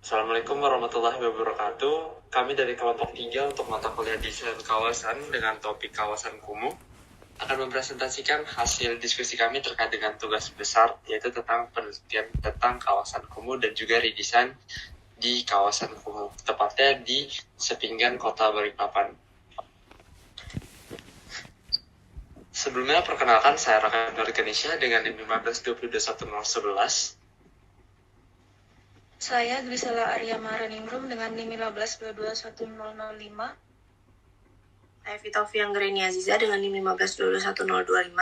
Assalamualaikum warahmatullahi wabarakatuh. Kami dari kelompok 3 untuk mata kuliah desain kawasan dengan topik kawasan kumuh akan mempresentasikan hasil diskusi kami terkait dengan tugas besar, yaitu tentang penelitian tentang kawasan kumuh dan juga redesign di kawasan kumuh, tepatnya di sepinggan kota Balikpapan. Sebelumnya perkenalkan, saya Raka Ganesha dengan NIM 15221011. Saya Grisela Arya Maraningrum dengan NIM 15221005. Saya Fitaufi Anggreni Aziza dengan NIM 15221025.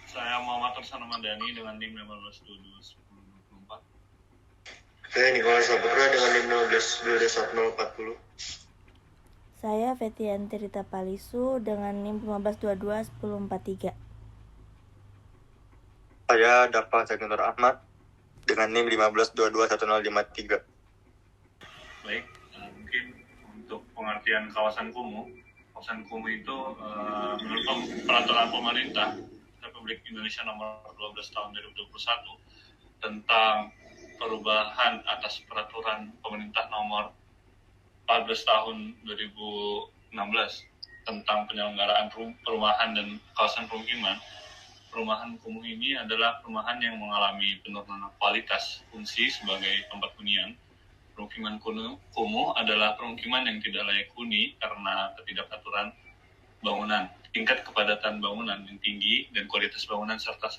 Saya Muhammad Torsano Mandani dengan NIM 15221024. Saya Nikolas Saputra dengan NIM 15221040. Saya Fetianti Rita Palisu dengan NIM 15221043. Saya Dafa Zakinur Ahmad dengan NIM 15221053. Baik, mungkin untuk pengertian kawasan kumuh itu menurut peraturan pemerintah Republik Indonesia nomor 12 tahun 2021 tentang perubahan atas peraturan pemerintah nomor 14 tahun 2016 tentang penyelenggaraan perumahan dan kawasan pemukiman. Perumahan kumuh ini adalah perumahan yang mengalami penurunan kualitas fungsi sebagai tempat hunian. Pemukiman kumuh adalah pemukiman yang tidak layak huni karena ketidakaturan bangunan, tingkat kepadatan bangunan yang tinggi, dan kualitas bangunan serta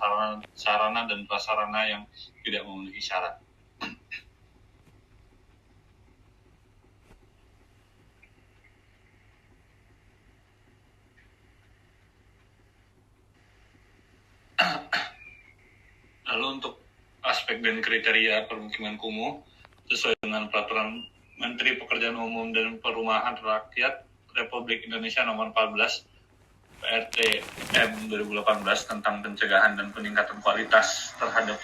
sarana dan prasarana yang tidak memenuhi syarat. Lalu untuk aspek dan kriteria permukiman kumuh sesuai dengan peraturan Menteri Pekerjaan Umum dan Perumahan Rakyat Republik Indonesia nomor 14 PRTM 2018 tentang pencegahan dan peningkatan kualitas terhadap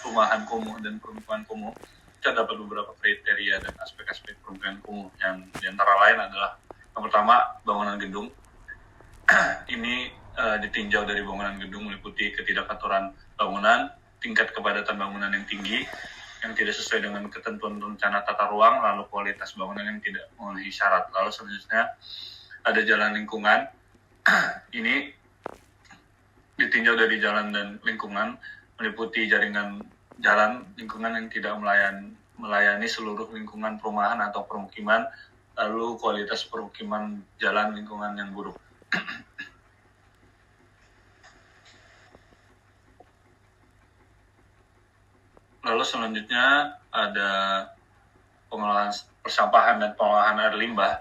perumahan kumuh dan permukiman kumuh. Terdapat beberapa kriteria dan aspek-aspek permukiman kumuh yang diantara lain adalah yang pertama, bangunan gedung. Ini ditinjau dari bangunan gedung meliputi ketidakaturan bangunan, tingkat kepadatan bangunan yang tinggi, yang tidak sesuai dengan ketentuan rencana tata ruang, lalu kualitas bangunan yang tidak memenuhi syarat. Lalu selanjutnya ada jalan lingkungan. Ini ditinjau dari jalan dan lingkungan, meliputi jaringan jalan lingkungan yang tidak melayani seluruh lingkungan perumahan atau permukiman, lalu kualitas permukiman jalan lingkungan yang buruk. Lalu selanjutnya ada pengolahan persampahan dan pengolahan air limbah.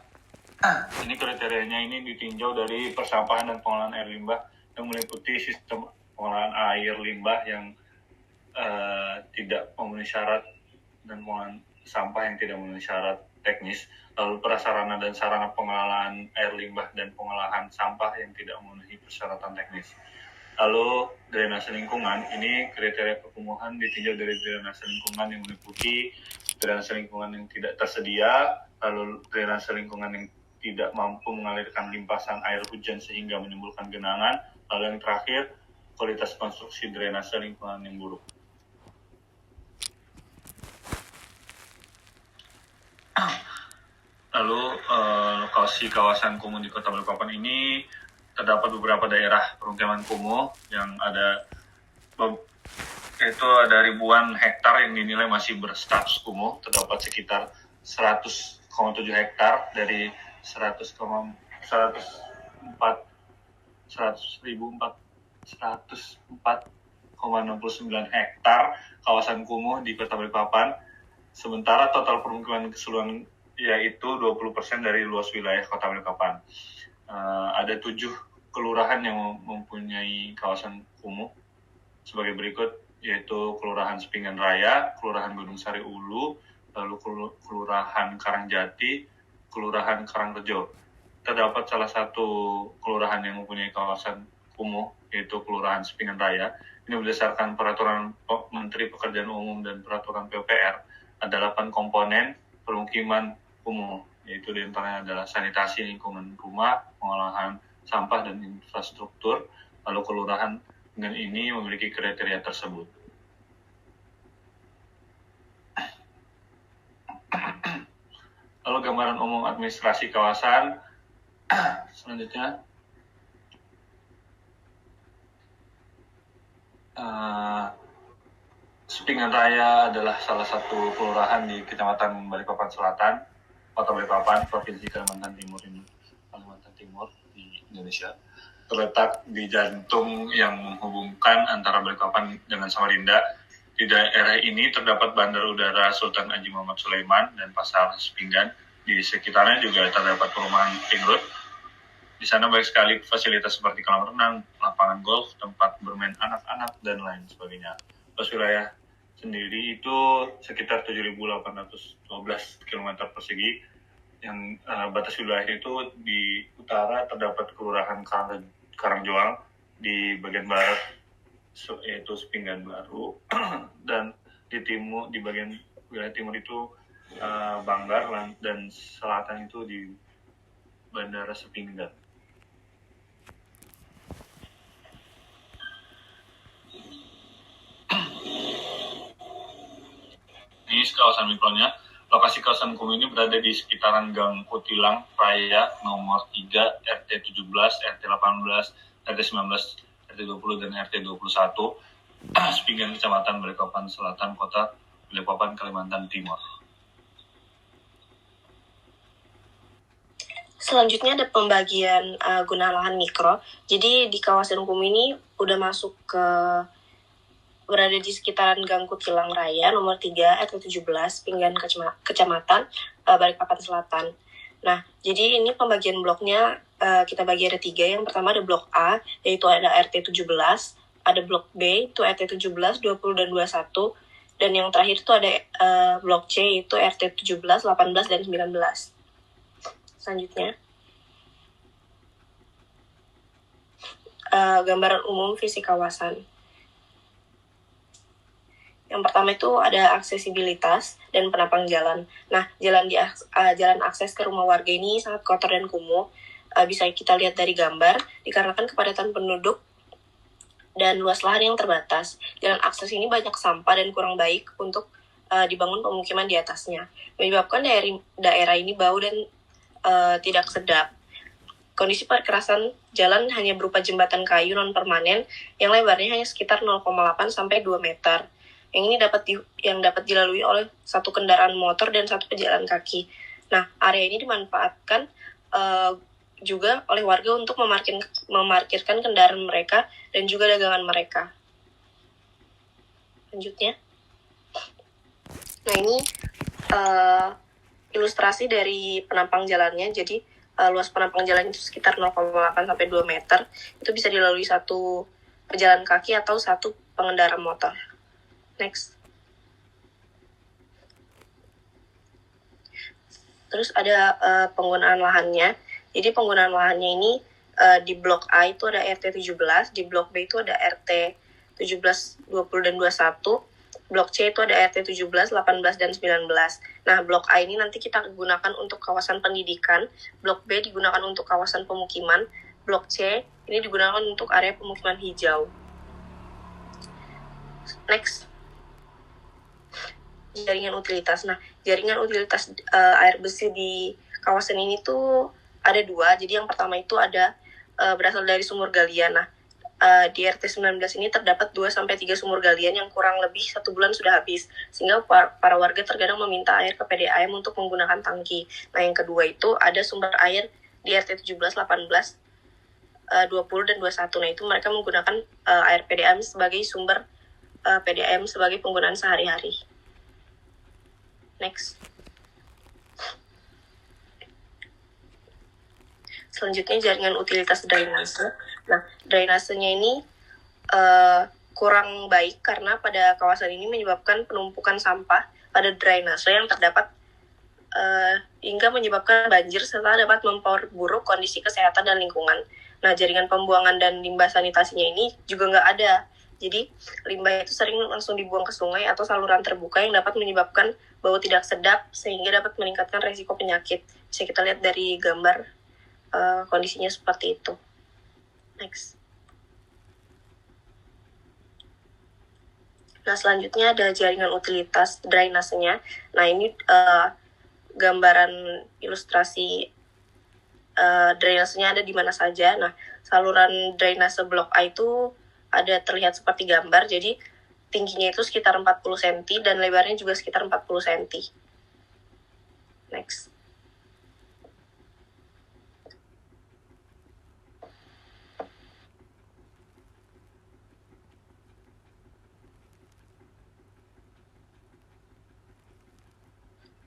Ini kriterianya ini ditinjau dari persampahan dan pengolahan air limbah yang meliputi sistem pengolahan air limbah yang tidak memenuhi syarat dan pengolahan sampah yang tidak memenuhi syarat teknis. Lalu prasarana dan sarana pengolahan air limbah dan pengolahan sampah yang tidak memenuhi persyaratan teknis. Lalu drainase lingkungan, ini kriteria kekumuhan ditinjau dari drainase lingkungan yang meliputi drainase lingkungan yang tidak tersedia, lalu drainase lingkungan yang tidak mampu mengalirkan limpasan air hujan sehingga menimbulkan genangan, lalu yang terakhir, kualitas konstruksi drainase lingkungan yang buruk. Lalu lokasi kawasan kumuh di Kota Balikpapan ini terdapat beberapa daerah permukiman kumuh yang ada ribuan hektar yang dinilai masih berstatus kumuh. Terdapat sekitar 100,7 hektar dari 104,69 hektar kawasan kumuh di Kota Balikpapan. Sementara total permukiman keseluruhan yaitu 20% dari luas wilayah Kota Balikpapan. Ada 7 kelurahan yang mempunyai kawasan kumuh sebagai berikut, yaitu Kelurahan Sepinggan Raya, Kelurahan Gunung Sari Ulu, lalu Kelurahan Karangjati, Kelurahan Karangrejo. Terdapat salah satu kelurahan yang mempunyai kawasan kumuh, yaitu Kelurahan Sepinggan Raya. Ini berdasarkan peraturan Menteri Pekerjaan Umum dan peraturan PUPR, ada 8 komponen permukiman kumuh, yaitu diantaranya adalah sanitasi lingkungan rumah, pengolahan sampah dan infrastruktur. Lalu kelurahan dengan ini memiliki kriteria tersebut. Lalu gambaran umum administrasi kawasan. Selanjutnya, Sepingan Raya adalah salah satu kelurahan di Kecamatan Balikpapan Selatan, Kota Balikpapan, Provinsi Kalimantan Timur di Indonesia. Terletak di jantung yang menghubungkan antara Balikpapan dengan Samarinda. Di daerah ini terdapat Bandar Udara Sultan Haji Muhammad Sulaiman dan Pasar Sepinggan. Di sekitarnya juga terdapat perumahan Pink Road. Di sana banyak sekali fasilitas seperti kolam renang, lapangan golf, tempat bermain anak-anak, dan lain sebagainya. Luas wilayah sendiri itu sekitar 7.812 km persegi. Yang batas wilayah itu di utara terdapat Kelurahan Karangjoang, di bagian barat yaitu Sepinggan Baru, dan di bagian wilayah timur itu Banggar, dan selatan itu di Bandara Sepinggan. Ini kawasan mikronya. Lokasi kawasan kumuh ini berada di sekitaran Gang Kutilang Raya nomor 3, RT 17, RT 18, RT 19, RT 20, dan RT 21, Sepinggan, Kecamatan Balikpapan Selatan, Kota Balikpapan, Kalimantan Timur. Selanjutnya ada pembagian guna lahan mikro. Jadi di kawasan kumuh ini udah masuk ke berada di sekitaran Gang Kutilang Raya nomor 3 RT 17 Sepinggan Kecamatan Balikpapan Selatan. Nah, jadi ini pembagian bloknya kita bagi ada 3. Yang pertama ada blok A, yaitu ada RT 17, ada blok B itu RT 17, 20 dan 21, dan yang terakhir itu ada blok C itu RT 17, 18 dan 19. Selanjutnya gambaran umum visi kawasan. Yang pertama itu ada aksesibilitas dan penapang jalan. Nah, jalan akses ke rumah warga ini sangat kotor dan kumuh. Bisa kita lihat dari gambar, dikarenakan kepadatan penduduk dan luas lahan yang terbatas. Jalan akses ini banyak sampah dan kurang baik untuk dibangun pemukiman di atasnya, menyebabkan daerah ini bau dan tidak sedap. Kondisi perkerasan jalan hanya berupa jembatan kayu non-permanen yang lebarnya hanya sekitar 0,8 sampai 2 meter. Yang ini dapat dilalui oleh satu kendaraan motor dan satu pejalan kaki. Nah, area ini dimanfaatkan juga oleh warga untuk memarkirkan kendaraan mereka dan juga dagangan mereka. Lanjutnya. Nah, ini ilustrasi dari penampang jalannya. Jadi, luas penampang jalan itu sekitar 0,8 sampai 2 meter. Itu bisa dilalui satu pejalan kaki atau satu pengendara motor. Next. Terus ada penggunaan lahannya. Jadi penggunaan lahannya ini di blok A itu ada RT 17, di blok B itu ada RT 17, 20 dan 21. Blok C itu ada RT 17, 18 dan 19. Nah, blok A ini nanti kita gunakan untuk kawasan pendidikan, blok B digunakan untuk kawasan pemukiman, blok C ini digunakan untuk area pemukiman hijau. Next. Jaringan utilitas. Nah, jaringan utilitas air bersih di kawasan ini tuh ada 2. Jadi yang pertama itu ada berasal dari sumur galian. Nah, di RT 19 ini terdapat 2-3 sumur galian yang kurang lebih 1 bulan sudah habis. Sehingga para warga terkadang meminta air ke PDAM untuk menggunakan tangki. Nah, yang kedua itu ada sumber air di RT 17, 18, 20 dan 21. Nah, itu mereka menggunakan air PDAM sebagai sumber PDAM sebagai penggunaan sehari-hari. Next. Selanjutnya jaringan utilitas drainase. Nah, drainasenya ini kurang baik karena pada kawasan ini menyebabkan penumpukan sampah pada drainase yang terdapat hingga menyebabkan banjir serta dapat memperburuk kondisi kesehatan dan lingkungan. Nah, jaringan pembuangan dan limbah sanitasinya ini juga nggak ada. Jadi, limbah itu sering langsung dibuang ke sungai atau saluran terbuka yang dapat menyebabkan bau tidak sedap sehingga dapat meningkatkan resiko penyakit. Bisa kita lihat dari gambar kondisinya seperti itu. Next. Nah, selanjutnya ada jaringan utilitas drainasenya. Nah, ini gambaran ilustrasi drainasenya ada di mana saja. Nah, saluran drainase blok A itu ada terlihat seperti gambar, jadi tingginya itu sekitar 40 cm dan lebarnya juga sekitar 40 cm. Next.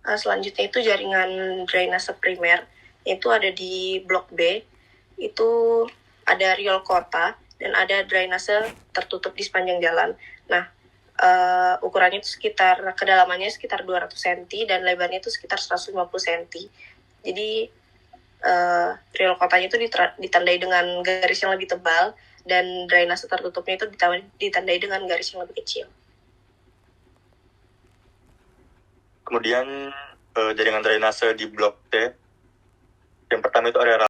Selanjutnya itu jaringan drainase primer, itu ada di blok B, itu ada riol kota dan ada drainase tertutup di sepanjang jalan. Nah, ukurannya itu sekitar, kedalamannya sekitar 200 cm dan lebarnya itu sekitar 150 cm. Jadi riol kotanya itu ditandai dengan garis yang lebih tebal dan drainase tertutupnya itu ditandai dengan garis yang lebih kecil. Kemudian jaringan drainase di blok T, yang pertama itu area